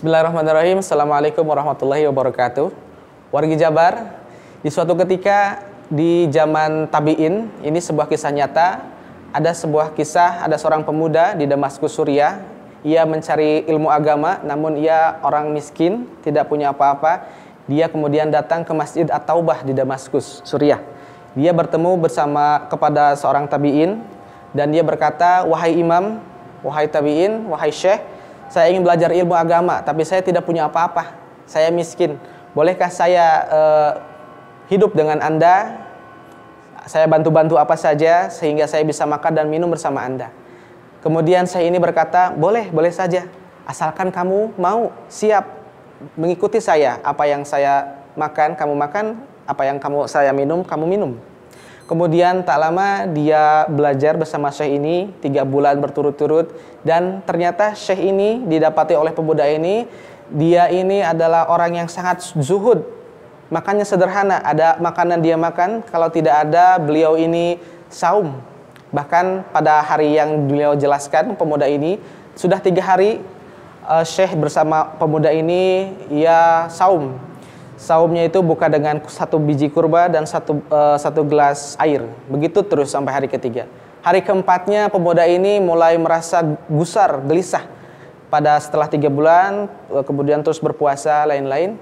Bismillahirrahmanirrahim. Assalamualaikum warahmatullahi wabarakatuh. Wargi Jabar, di suatu ketika di zaman tabi'in, ini sebuah kisah nyata. Ada sebuah kisah, ada seorang pemuda di Damaskus, Suriah. Ia mencari ilmu agama, namun ia orang miskin, tidak punya apa-apa. Dia kemudian datang ke Masjid At-Taubah di Damaskus, Suriah. Dia bertemu kepada seorang tabi'in, dan dia berkata, "Wahai imam, wahai tabi'in, wahai syekh, saya ingin belajar ilmu agama, tapi saya tidak punya apa-apa. Saya miskin. Bolehkah saya hidup dengan Anda? Saya bantu-bantu apa saja sehingga saya bisa makan dan minum bersama Anda." Kemudian saya ini berkata, boleh saja. Asalkan kamu mau, siap mengikuti saya. Apa yang saya makan, kamu makan. Apa yang saya minum, kamu minum. Kemudian tak lama dia belajar bersama syekh ini 3 bulan berturut-turut, dan ternyata syekh ini didapati oleh pemuda ini, dia ini adalah orang yang sangat zuhud, makannya sederhana, ada makanan dia makan, kalau tidak ada beliau ini saum. Bahkan pada hari yang beliau jelaskan, pemuda ini sudah 3 hari syekh bersama pemuda ini ia saum. Saumnya itu buka dengan 1 biji kurma dan satu gelas air. Begitu terus sampai hari ketiga. Hari keempatnya pemuda ini mulai merasa gusar, gelisah. Setelah 3 bulan, kemudian terus berpuasa, lain-lain.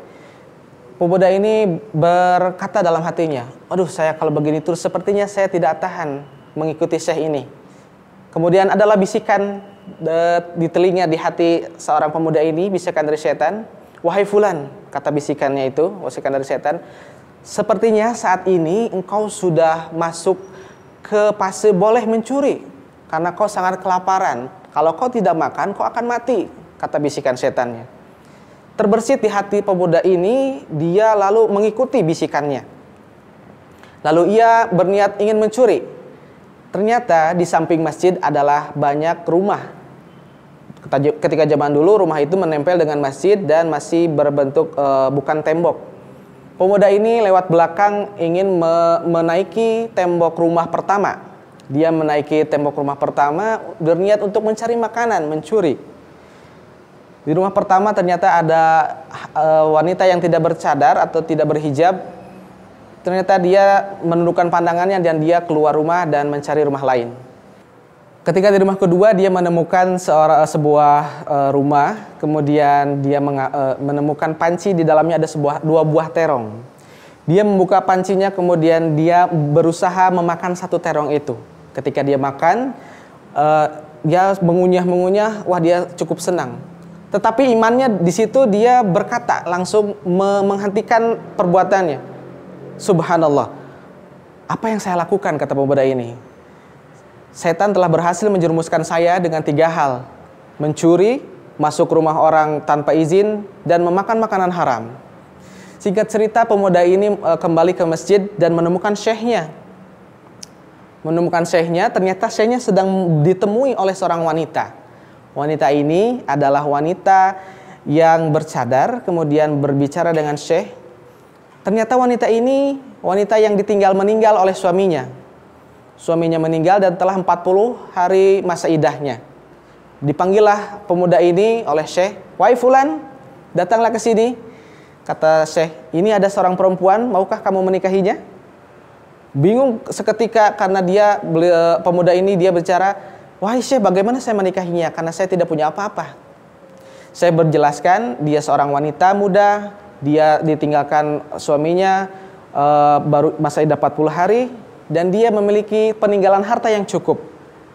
Pemuda ini berkata dalam hatinya, "Aduh, saya kalau begini terus sepertinya saya tidak tahan mengikuti syekh ini." Kemudian adalah bisikan di telinga, di hati seorang pemuda ini, bisikan dari setan. "Wahai fulan," kata bisikannya itu, bisikan dari setan, "sepertinya saat ini engkau sudah masuk ke fase boleh mencuri, karena kau sangat kelaparan. Kalau kau tidak makan, kau akan mati," kata bisikan setannya. Terbersit di hati pemuda ini, dia lalu mengikuti bisikannya. Lalu ia berniat ingin mencuri. Ternyata di samping masjid adalah banyak rumah. Ketika zaman dulu rumah itu menempel dengan masjid dan masih berbentuk bukan tembok. Pemuda ini lewat belakang ingin menaiki tembok rumah pertama. Dia menaiki tembok rumah pertama berniat untuk mencari makanan, mencuri. Di rumah pertama ternyata ada wanita yang tidak bercadar atau tidak berhijab. Ternyata dia menundukkan pandangannya dan dia keluar rumah dan mencari rumah lain. Ketika di rumah kedua dia menemukan sebuah rumah, kemudian dia menemukan panci, di dalamnya ada 2 buah terong. Dia membuka pancinya, kemudian dia berusaha memakan 1 terong itu. Ketika dia makan, dia mengunyah, wah dia cukup senang. Tetapi imannya di situ dia berkata, langsung menghentikan perbuatannya. "Subhanallah, apa yang saya lakukan?" kata pemuda ini. "Setan telah berhasil menjerumuskan saya dengan 3 hal. Mencuri, masuk rumah orang tanpa izin, dan memakan makanan haram." Singkat cerita, pemuda ini kembali ke masjid dan menemukan syekhnya. Ternyata syekhnya sedang ditemui oleh seorang wanita. Wanita ini adalah wanita yang bercadar, kemudian berbicara dengan syekh. Ternyata wanita ini wanita yang meninggal oleh suaminya. Suaminya meninggal dan telah 40 hari masa idahnya. Dipanggillah pemuda ini oleh syekh. "Wahai fulan, datanglah ke sini." Kata syekh, "Ini ada seorang perempuan, maukah kamu menikahinya?" Bingung seketika karena pemuda ini dia bicara, "Wahai syekh, bagaimana saya menikahinya? Karena saya tidak punya apa-apa." Saya berjelaskan, dia seorang wanita muda, dia ditinggalkan suaminya baru masa idah 40 hari. Dan dia memiliki peninggalan harta yang cukup.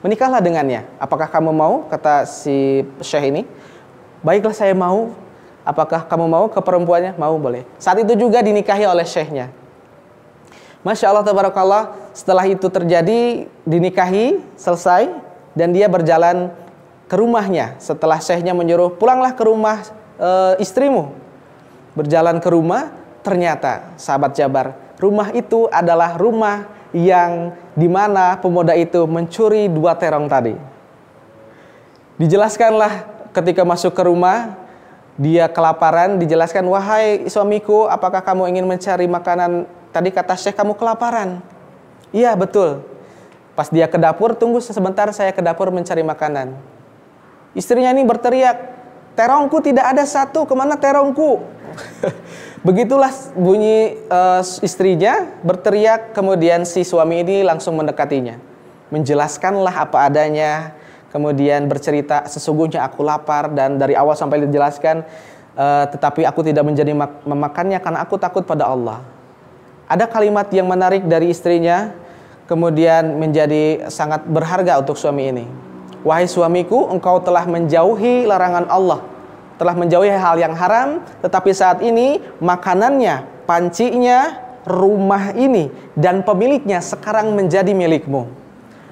"Menikahlah dengannya. Apakah kamu mau?" kata si syekh ini. "Baiklah, saya mau." "Apakah kamu mau ke perempuannya?" "Mau." "Boleh." Saat itu juga dinikahi oleh syekhnya. Masya Allah, tabarakallah. Setelah itu terjadi, dinikahi, selesai. Dan dia berjalan ke rumahnya. Setelah syekhnya menyuruh, "Pulanglah ke rumah istrimu." Berjalan ke rumah, ternyata sahabat Jabar, rumah itu adalah rumah yang dimana pemuda itu mencuri 2 terong tadi. Dijelaskanlah ketika masuk ke rumah, dia kelaparan, dijelaskan, "Wahai suamiku, apakah kamu ingin mencari makanan? Tadi kata syekh kamu kelaparan." "Iya, betul." Pas dia ke dapur, "Tunggu sebentar, saya ke dapur mencari makanan." Istrinya ini berteriak, Terongku tidak ada satu, kemana terongku? Begitulah bunyi istrinya berteriak, kemudian si suami ini langsung mendekatinya. Menjelaskanlah apa adanya, kemudian bercerita, sesungguhnya aku lapar dan dari awal sampai dijelaskan, tetapi aku tidak menjadi memakannya karena aku takut pada Allah. Ada kalimat yang menarik dari istrinya, kemudian menjadi sangat berharga untuk suami ini. Wahai suamiku, engkau telah menjauhi larangan Allah, telah menjauhi hal yang haram, tetapi saat ini makanannya, pancinya, rumah ini dan pemiliknya sekarang menjadi milikmu.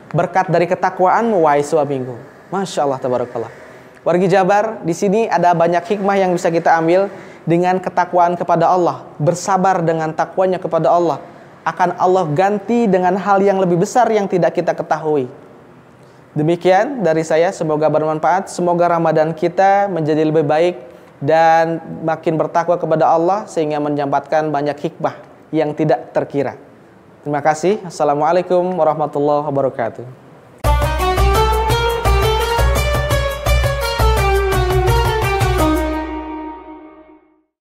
Berkat dari ketakwaanmu, wahai suamiku. Masya Allah, tabarakallah. Wargi Jabar, di sini ada banyak hikmah yang bisa kita ambil dengan ketakwaan kepada Allah, bersabar dengan takwanya kepada Allah. Akan Allah ganti dengan hal yang lebih besar yang tidak kita ketahui. Demikian dari saya, semoga bermanfaat. Semoga Ramadan kita menjadi lebih baik dan makin bertakwa kepada Allah sehingga mendapatkan banyak hikmah yang tidak terkira. Terima kasih. Assalamualaikum warahmatullahi wabarakatuh.